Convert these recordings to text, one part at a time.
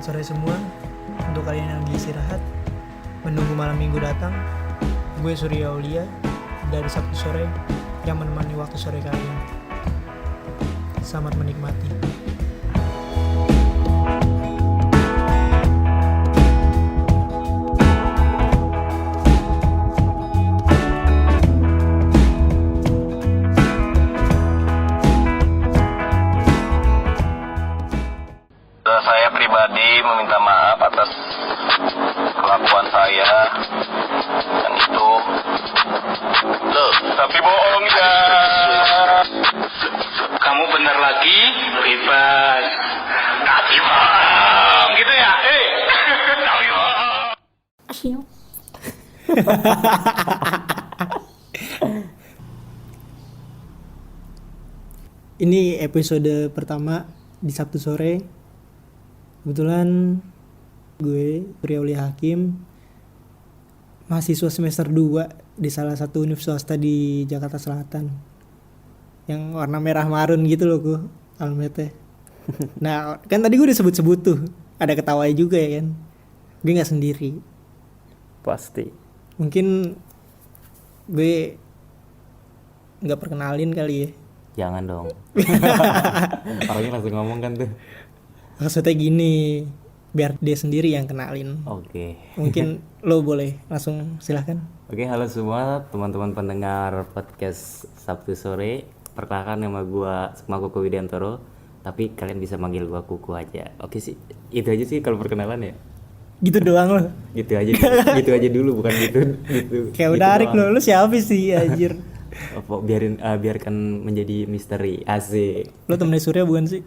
sore semua. Untuk kalian yang lagi istirahat, menunggu malam minggu datang, gue Surya Aulia dari Sabtu Sore yang menemani waktu sore kalian. Selamat menikmati. Saya pribadi meminta maaf atas kelakuan saya dan itu. Loh, tapi bohong ya. Kamu benar lagi bebas. Tapi bohong gitu ya. Tapi bohong. Ini episode pertama di Sabtu Sore. Kebetulan gue Surya Aulia Hakim, mahasiswa semester 2 di salah satu universitas swasta di Jakarta Selatan, yang warna merah marun gitu loh gue almetnya. Nah kan tadi gue udah sebut-sebut tuh, ada ketawanya juga ya kan. Gue gak sendiri. Pasti. Mungkin gue gak perkenalin kali ya. Jangan dong. Orangnya langsung ngomong kan tuh. Maksudnya gini, biar dia sendiri yang kenalin. Oke. Mungkin lo boleh langsung silahkan. Oke, halo semua teman-teman pendengar podcast Sabtu Sore. Perkenalkan nama gua Sukma Koko Widiantoro, tapi kalian bisa manggil gua Kuku aja. Oke sih, itu aja sih kalau perkenalan ya. Gitu doang lo. Gitu aja. Gitu aja dulu, bukan gitu. Kayak gitu udah Arik doang. lo siapa sih anjir? Biarkan menjadi misteri. Asik. Lo temennya Surya bukan sih?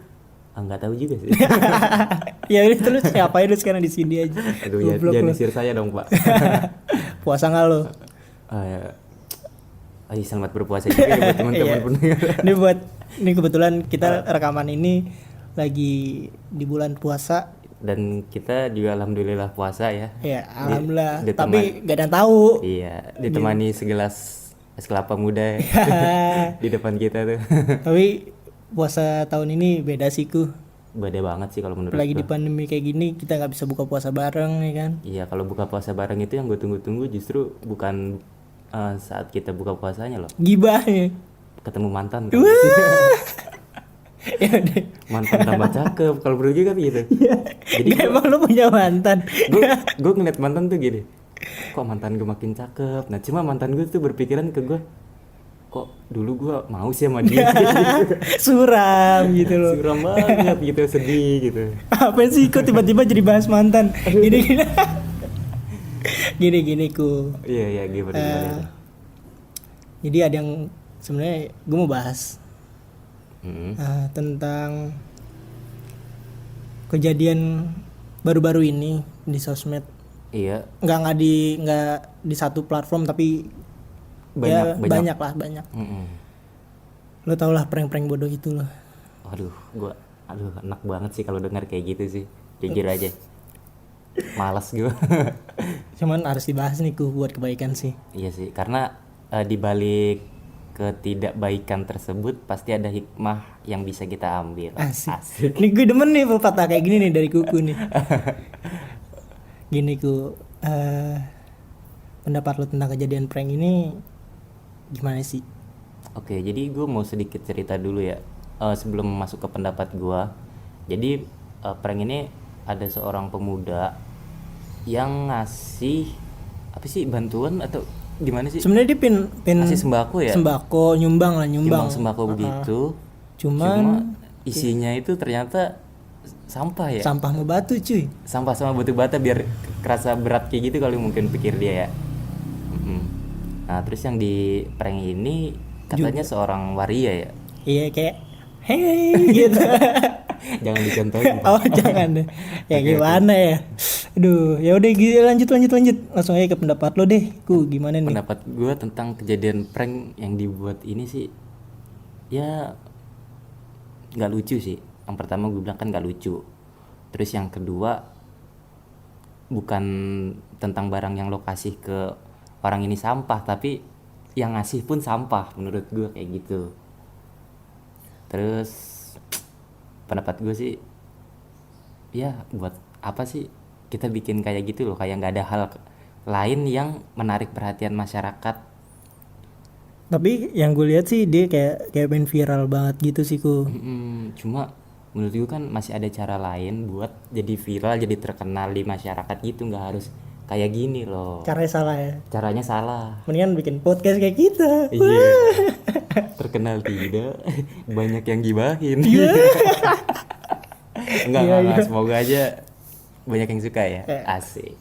Enggak tahu juga sih. Ya udah itu lo siapa aja sekarang di sini aja. Aduh, Goblok jangan lo. disir saya dong, Pak. Puasa nggak lo? Selamat berpuasa juga ya buat teman-teman Iya. pendengar. Ini kebetulan kita rekaman ini lagi di bulan puasa. Dan kita juga alhamdulillah puasa ya. Ya alhamdulillah. Ditemani- Tapi gak ada yang tahu. Iya, ditemani segelas es kelapa muda ya. Di depan kita tuh. Tapi puasa tahun ini beda sih ku. Beda banget sih kalau menurut Lagi di gua. pandemi kayak gini kita nggak bisa buka puasa bareng ya kan. Iya, kalau buka puasa bareng itu yang gue tunggu-tunggu justru bukan saat kita buka puasanya loh. Gibah ya. Ketemu mantan kan. Ya udah. Mantan tambah cakep kalau menurut gue kan gitu. Jadi Gak emang lo punya mantan. gue ngeliat mantan tuh gini. Kok mantan gue makin cakep. Nah, cuma mantan gue tuh berpikiran ke gue, kok dulu gue mau sih sama dia. Suram gitu loh. Suram banget gitu, sedih gitu. Apa sih kok tiba-tiba jadi bahas mantan? Gini. Gini ku. Iya gimana. Jadi ada yang sebenarnya gue mau bahas tentang kejadian baru-baru ini di sosmed. Iya, Nggak di satu platform tapi banyak lah. Lo tau lah prank-prank bodoh itu loh. Aduh enak banget sih kalau dengar kayak gitu sih. Jujur aja. Malas gue. Cuman harus dibahas nih ku buat kebaikan sih. Iya sih, karena di balik ketidakbaikan tersebut pasti ada hikmah yang bisa kita ambil. Asik. Nih gue demen nih pepatah kayak gini nih dari kuku nih. Gini ku, pendapat lo tentang kejadian prank ini gimana sih? Oke, jadi gue mau sedikit cerita dulu ya sebelum masuk ke pendapat gue. Jadi prank ini ada seorang pemuda yang ngasih apa sih, bantuan atau gimana sih? Sebenarnya dia pin Ngasih sembako ya? Sembako, nyumbang Sembako begitu. Cuma isinya itu ternyata sampah ya. sampah mau batu cuy. Sampah sama batu bata biar kerasa berat kayak gitu kali mungkin pikir dia ya. Nah, terus yang di prank ini katanya seorang waria ya. Iya kayak hey gitu. Jangan dicontohin. Oh jangan deh. Ya gimana ya. Aduh, ya udah lanjut. Langsung aja ke pendapat lo deh. Ku gimana nih? Pendapat gue tentang kejadian prank yang dibuat ini sih, ya nggak lucu sih. Yang pertama gue bilang kan nggak lucu. Terus yang kedua, bukan tentang barang yang lo kasih ke orang ini sampah, tapi yang ngasih pun sampah menurut gue kayak gitu. Terus pendapat gue sih, ya buat apa sih kita bikin kayak gitu loh, kayak nggak ada hal lain yang menarik perhatian masyarakat. Tapi yang gue lihat sih dia kayak main viral banget gitu sih ku. Cuma menurut gue kan masih ada cara lain buat jadi viral, jadi terkenal di masyarakat gitu, nggak harus kayak gini loh. Caranya salah ya. Caranya salah. Mendingan bikin podcast kayak kita. Iya. Terkenal tidak, banyak yang gibahin. Enggak, semoga aja banyak yang suka ya. Asik.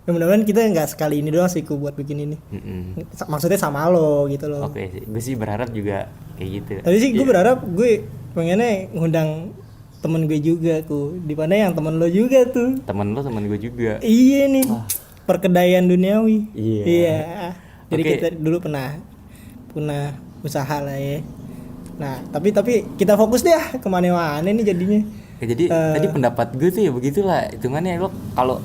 Ya, mudah-mudahan kita nggak sekali ini doang sih ku buat bikin ini. Maksudnya sama lo gitu loh. Oke sih, gue sih berharap juga kayak gitu. Tadi sih gue berharap gue pengennya ngundang temen gue juga ku. Di mana yang temen lo juga tuh. Temen lo temen gue juga. Iya nih. Perkedaian duniawi. Iya. Jadi Oke. kita dulu pernah usaha lah ya. Nah, tapi kita fokus deh kemana-mana nih jadinya. Ya, jadi tadi pendapat gue tuh ya begitulah. Hitungannya lo kalau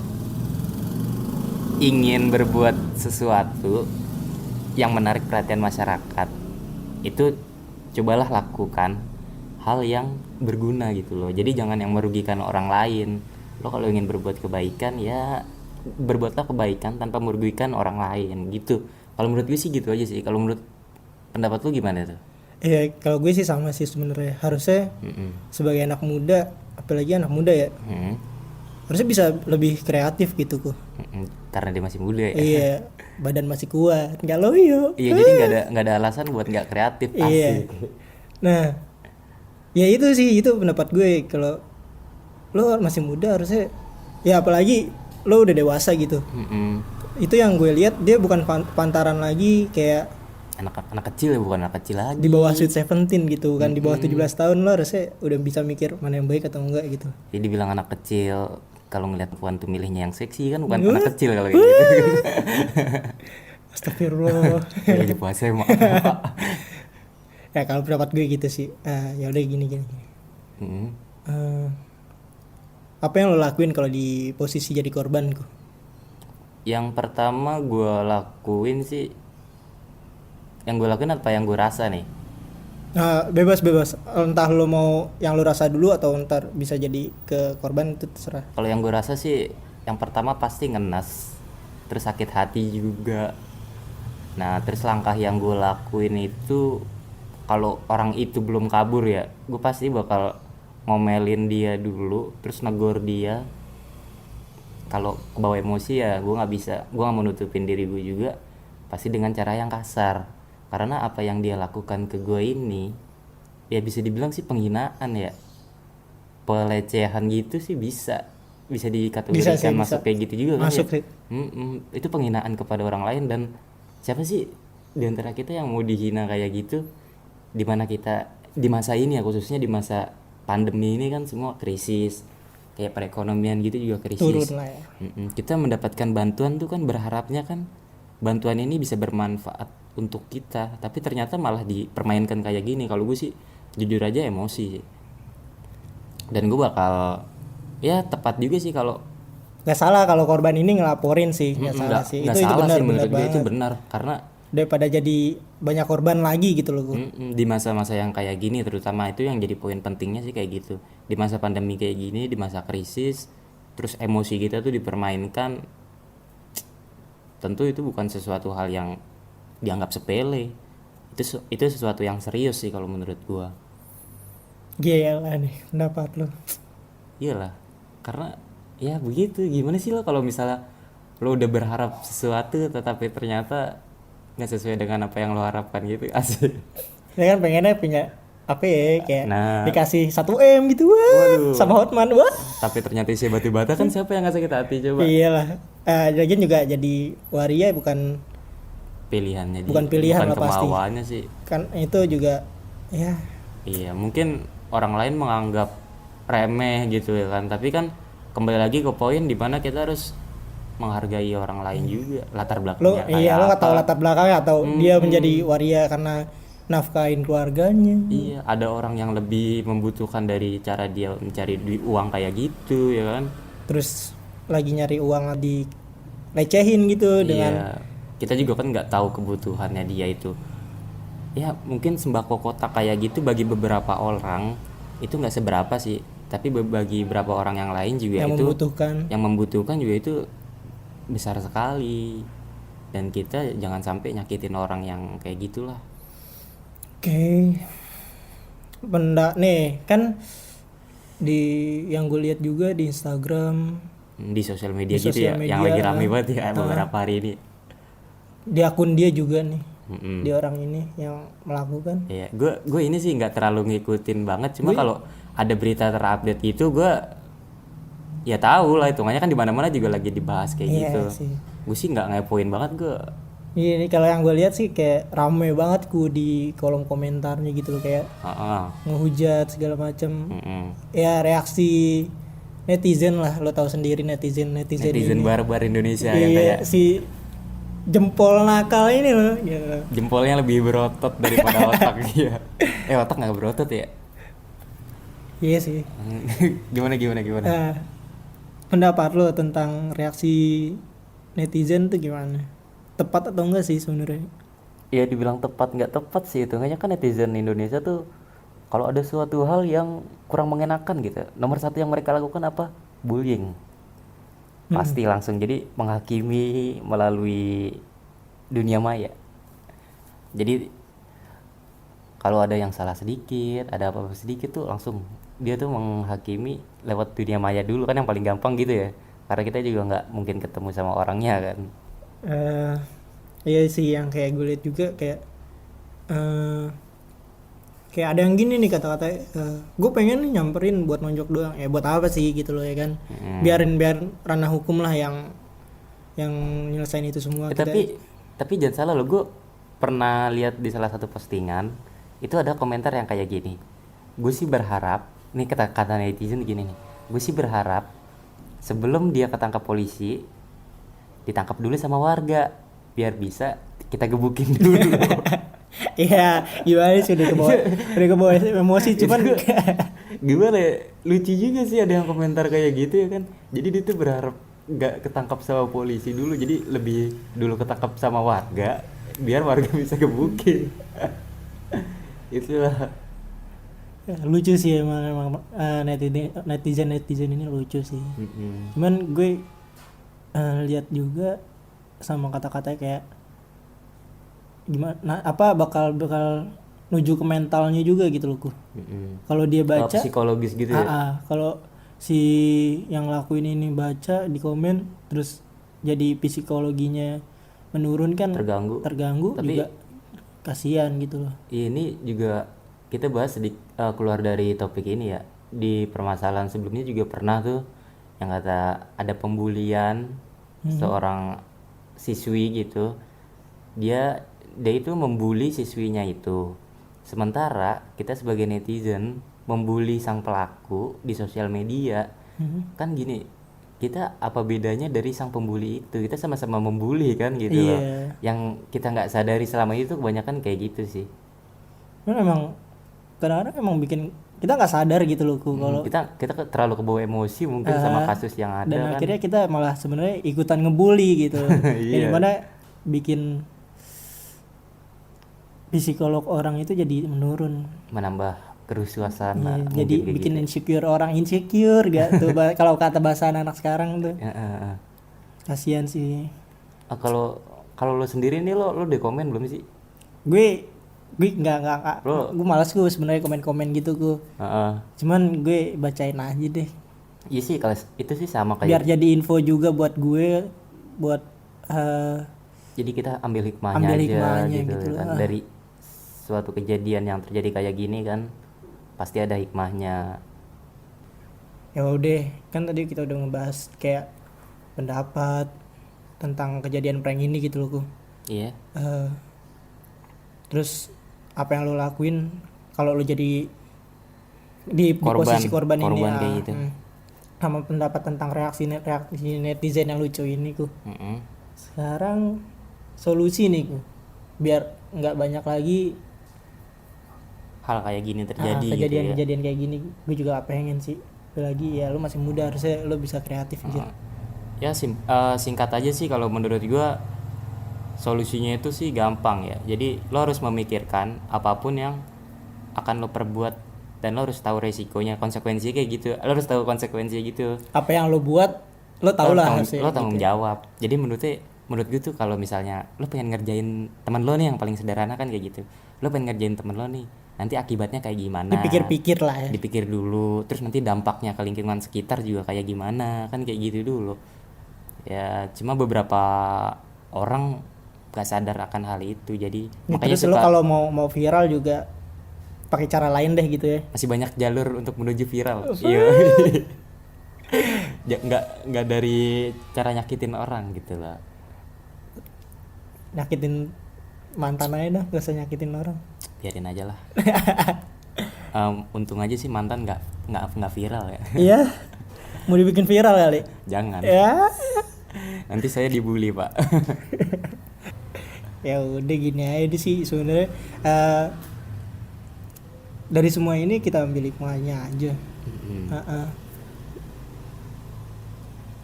ingin berbuat sesuatu yang menarik perhatian masyarakat, itu cobalah lakukan hal yang berguna gitu loh. Jadi jangan yang merugikan orang lain. Lo kalau ingin berbuat kebaikan ya berbuatlah kebaikan tanpa merugikan orang lain gitu. Kalau menurut gue sih gitu aja sih. Kalau menurut pendapat lo gimana tuh? Iya, kalau gue sih sama sih sebenarnya. Harusnya sebagai anak muda, apalagi anak muda ya, harusnya bisa lebih kreatif gitu kok. Karena dia masih muda ya. Iya, badan masih kuat, nggak loyo. Iya, jadi nggak ada alasan buat nggak kreatif. Iya. Asik. Nah, ya itu sih, itu pendapat gue. Kalau lo masih muda harusnya, ya apalagi lo udah dewasa gitu. Itu yang gue lihat dia bukan pantaran lagi kayak Anak kecil ya, bukan anak kecil lagi. di bawah Sweet 17 gitu kan, di bawah 17 tahun lo harusnya udah bisa mikir mana yang baik atau enggak gitu. Jadi bilang anak kecil, kalau ngeliat perempuan tuh milihnya yang seksi kan bukan anak kecil kalau kayak gitu. Astagfirullah. Lagi puasa emang. Ya kalau pendapat gue gitu sih. Ya udah gini. Apa yang lo lakuin kalau di posisi jadi korban kok? Yang pertama gue lakuin sih, yang gue lakuin apa yang gue rasa nih. Bebas. Entah lo mau yang lo rasa dulu atau ntar bisa jadi ke korban, itu terserah. Kalau yang gue rasa sih, yang pertama pasti ngenes, terus sakit hati juga. Nah terus langkah yang gue lakuin itu, kalau orang itu belum kabur ya, gue pasti bakal ngomelin dia dulu, terus negor dia. Kalau kebawa emosi ya gue nggak mau nutupin diri gue juga, pasti dengan cara yang kasar. Karena apa yang dia lakukan ke gue ini, ya bisa dibilang sih penghinaan ya, pelecehan gitu sih bisa dikategorikan masuk kayak gitu juga kan masuk ya. sih. Itu penghinaan kepada orang lain, dan siapa sih di antara kita yang mau dihina kayak gitu, dimana kita di masa ini ya, khususnya di masa pandemi ini kan semua krisis, kayak perekonomian gitu juga krisis. Turun lah ya. Kita mendapatkan bantuan tuh kan berharapnya kan bantuan ini bisa bermanfaat untuk kita, tapi ternyata malah dipermainkan kayak gini. Kalau gue sih jujur aja emosi, dan gue bakal, ya tepat juga sih kalau Gak salah kalau korban ini ngelaporin sih, gak salah sih. nggak Itu salah benar, sih menurut gue, banget. itu benar, karena Daripada jadi banyak korban lagi gitu loh. di masa-masa yang kayak gini, terutama itu yang jadi poin pentingnya sih kayak gitu. Di masa pandemi kayak gini, di masa krisis, terus emosi kita tuh dipermainkan, tentu itu bukan sesuatu hal yang dianggap sepele. Itu sesuatu yang serius sih kalau menurut gua. Gila nih pendapat lo. Iyalah, karena ya begitu. Gimana sih lo kalau misalnya lo udah berharap sesuatu tetapi ternyata nggak sesuai dengan apa yang lo harapkan gitu. Asik. Saya kan pengennya punya apa ya, kayak Nah. dikasih 1 M gitu wah, Waduh. sama Hotman wah. Tapi ternyata isi batu bata kan, siapa yang nggak sakit hati coba? Iyalah. Lagian juga jadi waria bukan Pilihannya dia, Bukan pilihan bukan lah pasti. kemauannya sih. kan itu juga ya. Iya, mungkin orang lain menganggap remeh gitu ya kan, tapi kan kembali lagi ke poin di mana kita harus menghargai orang lain juga, latar belakangnya Lo nggak tahu apa. latar belakangnya atau dia menjadi waria karena nafkahin keluarganya. Iya, ada orang yang lebih membutuhkan dari cara dia mencari uang kayak gitu ya kan. Terus lagi nyari uang dilecehin gitu dengan Iya, kita juga kan nggak tahu kebutuhannya dia itu. Ya mungkin sembako kotak kayak gitu bagi beberapa orang itu nggak seberapa sih, Tapi bagi beberapa orang yang lain juga yang itu membutuhkan juga itu besar sekali, dan kita jangan sampai nyakitin orang yang kayak gitulah. Oke. Nih kan di yang gue lihat juga di Instagram, Di sosial media Di gitu sosial ya, media, yang lagi rame banget ya beberapa hari ini. di akun dia juga nih, Mm-mm. di orang ini yang melakukan. Iya, gue ini sih nggak terlalu ngikutin banget, cuma kalau ada berita terupdate gitu gue ya tahu lah, hitungannya kan di mana-mana juga lagi dibahas kayak Iya gitu. sih. Gue sih nggak ngepoin banget gue. Iya nih, kalau yang gue lihat sih kayak rame banget di kolom komentarnya gitu loh, kayak ngehujat segala macam. Ya reaksi netizen lah, lo tahu sendiri netizen Netizen ini. barbar Indonesia yang Iya, kayak si jempol nakal ini loh gitu. jempolnya lebih berotot daripada otak dia. Otak nggak berotot ya? Iya sih. gimana? Nah, pendapat lo tentang reaksi netizen tuh gimana? Tepat atau enggak sih sebenarnya? Ya dibilang tepat nggak tepat sih, hitungannya kan netizen Indonesia tuh kalau ada suatu hal yang kurang mengenakan gitu, nomor satu yang mereka lakukan apa? Bullying. Pasti langsung jadi menghakimi melalui dunia maya. Jadi kalau ada yang salah sedikit, ada apa-apa sedikit tuh langsung dia tuh menghakimi lewat dunia maya dulu, kan yang paling gampang gitu ya, karena kita juga nggak mungkin ketemu sama orangnya kan. Iya sih, yang kayak gue lihat juga kayak kayak ada yang gini nih kata-kata, gue pengen nih nyamperin buat nonjok doang, ya buat apa sih gitu loh ya kan. Biar ranah hukum lah yang nyelesain itu semua. Tapi jangan salah loh, gue pernah lihat di salah satu postingan itu ada komentar yang kayak gini. Gue sih berharap, nih kata netizen gini nih, gue sih berharap sebelum dia ketangkap polisi ditangkap dulu sama warga biar bisa kita gebukin dulu. Iya, gimana sih, udah kebawa emosi, cuman gimana ya, lucu juga sih ada yang komentar kayak gitu ya kan. Jadi dia tuh berharap nggak ketangkap sama polisi dulu, jadi lebih dulu ketangkap sama warga biar warga bisa gebukin. Itulah. Lucu sih emang netizen ini lucu sih. Cuman gue lihat juga sama kata-kata kayak gimana, apa bakal nuju ke mentalnya juga gitu loh. Kalau dia baca psikologis gitu ya. Kalau si yang lakuin ini baca di komen terus jadi psikologinya menurun kan, terganggu tapi juga kasihan gitu loh. Ini juga kita bahas keluar dari topik ini ya, di permasalahan sebelumnya juga pernah tuh yang kata ada pembulian seorang siswi gitu, dia itu membuli siswinya itu, sementara kita sebagai netizen membuli sang pelaku di sosial media. Kan gini, kita apa bedanya dari sang pembuli itu? Kita sama-sama membuli kan gitu loh. Yang kita nggak sadari selama itu kebanyakan kayak gitu sih. Memang kadang-kadang emang bikin kita nggak sadar gitu loh kalau kita terlalu kebawa emosi mungkin sama kasus yang ada dan kan. Akhirnya kita malah sebenarnya ikutan ngebully gitu. Yang dimana bikin psikolog orang itu jadi menurun, menambah kerusuhan suasana. Jadi bikin gitu. insecure gak tuh kalau kata bahasa anak sekarang tuh. Kasian sih. Kalau lo sendiri nih, lo udah komen belum sih? Gue nggak gue malas gue sebenarnya komen gitu gue. Cuman gue bacain aja deh. Iya sih, kalau itu sih sama kayak biar jadi info juga buat gue, buat jadi kita ambil hikmahnya aja gitu kan. Dari suatu kejadian yang terjadi kayak gini kan pasti ada hikmahnya. Ya udah, kan tadi kita udah ngebahas kayak pendapat tentang kejadian prank ini gitu loh. Iya. Terus apa yang lo lakuin kalau lo jadi di posisi korban ini kayak gitu. Sama pendapat tentang reaksi netizen yang lucu ini Sekarang solusi nih biar nggak banyak lagi hal kayak gini terjadi. Kejadian kayak gini. Gue juga pengen sih, lagi ya lo masih muda, harusnya lo bisa kreatif gitu. Ya singkat aja sih, kalau menurut gue solusinya itu sih gampang ya. Jadi lo harus memikirkan apapun yang akan lo perbuat dan lo harus tahu resikonya, konsekuensinya kayak gitu. Lo harus tahu konsekuensinya gitu. Apa yang lo buat lo tau lah hasilnya Lo tanggung gitu. jawab. Jadi menurut gue tuh kalau misalnya lo pengen ngerjain teman lo nih, yang paling sederhana kan kayak gitu, lo pengen ngerjain teman lo nih, nanti akibatnya kayak gimana, Dipikir-pikir lah ya. dipikir dulu. Terus nanti dampaknya ke lingkungan sekitar juga kayak gimana, kan kayak gitu dulu ya. Cuma beberapa orang gak sadar akan hal itu, jadi Ya, makanya terus lo suka kalau mau viral juga pakai cara lain deh gitu ya. masih banyak jalur untuk menuju viral. Iya. Nggak dari cara nyakitin orang gitu lah. Nyakitin mantan aja dah, gak usah nyakitin orang. Biarin aja lah. Untung aja sih mantan nggak viral ya. Iya. Mau dibikin viral kali. Jangan. Ya. Nanti saya dibully, Pak. Ya udah gini aja sih sebenarnya. Dari semua ini kita ambil hikmahnya aja.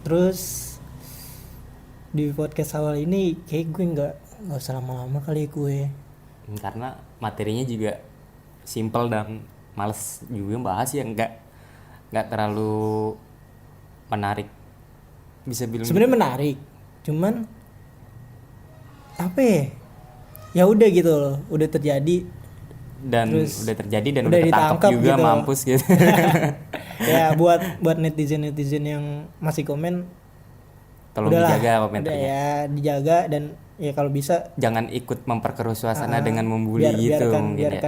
Terus di podcast awal ini kayak gue nggak usah lama-lama kali ya gue. Karena materinya juga simple dan males juga bahas ya, nggak terlalu menarik. Bisa bilang Sebenarnya menarik, cuman apa ya? Ya udah gitu loh, udah terjadi. dan Terus udah terjadi dan udah udah ketangkap ditangkap juga, gitu. mampus gitu. Ya buat netizen yang masih komen, Tolong udahlah, dijaga udah komentarnya. ya dijaga, dan ya kalau bisa Jangan ikut memperkeruh suasana dengan membuli gitu biarkan mungkin ya.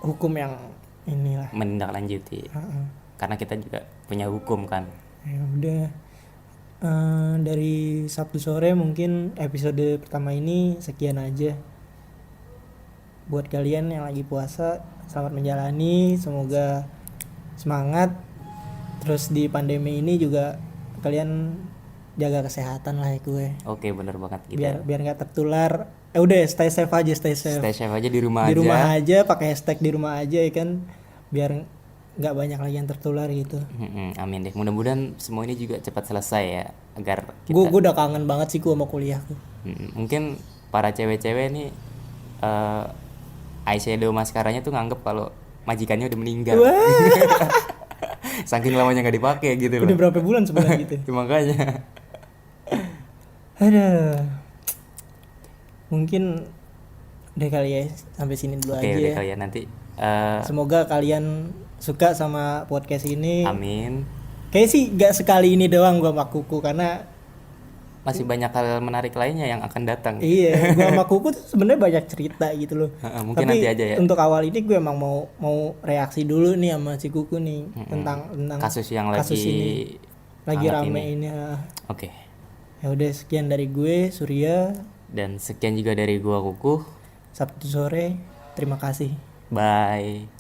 hukum yang inilah. Menindaklanjuti. Karena kita juga punya hukum kan. Ya udah. Dari Sabtu sore mungkin episode pertama ini sekian aja. Buat kalian yang lagi puasa, selamat menjalani, semoga semangat. Terus di pandemi ini juga kalian jaga kesehatan lah ya gue. Oke, bener banget gitu. Biar nggak tertular. Udah stay safe aja, stay safe. Stay safe aja di rumah Di aja. rumah aja, pakai hashtag di rumah aja ya kan, biar nggak banyak lagi yang tertular gitu. Amin deh. Mudah-mudahan semua ini juga cepat selesai ya, agar kita Gue udah kangen banget sih gue sama kuliah gue. Mungkin para cewek-cewek nih eyeshadow maskaranya tuh nganggep kalau majikannya udah meninggal. Saking lamanya nggak dipakai gitu Udah loh. berapa bulan sebenarnya gitu. Makanya. Aduh. Mungkin udah kali ya, sampai sini dulu Oke, aja udah ya. kalian nanti. Semoga kalian suka sama podcast ini. Amin. Kayaknya sih gak sekali ini doang gue sama Kuku, karena Masih banyak hal menarik lainnya yang akan datang. iya, gue sama Kuku tuh sebenarnya banyak cerita gitu loh. Mungkin Tapi nanti aja ya. untuk awal ini gue emang mau reaksi dulu nih sama si Kuku nih tentang Kasus yang kasus lagi ini. Lagi hangat rame ini. ini. Oke. Ya udah, sekian dari gue Surya, Dan sekian juga dari gua Kukuh. Sabtu sore. Terima kasih. Bye.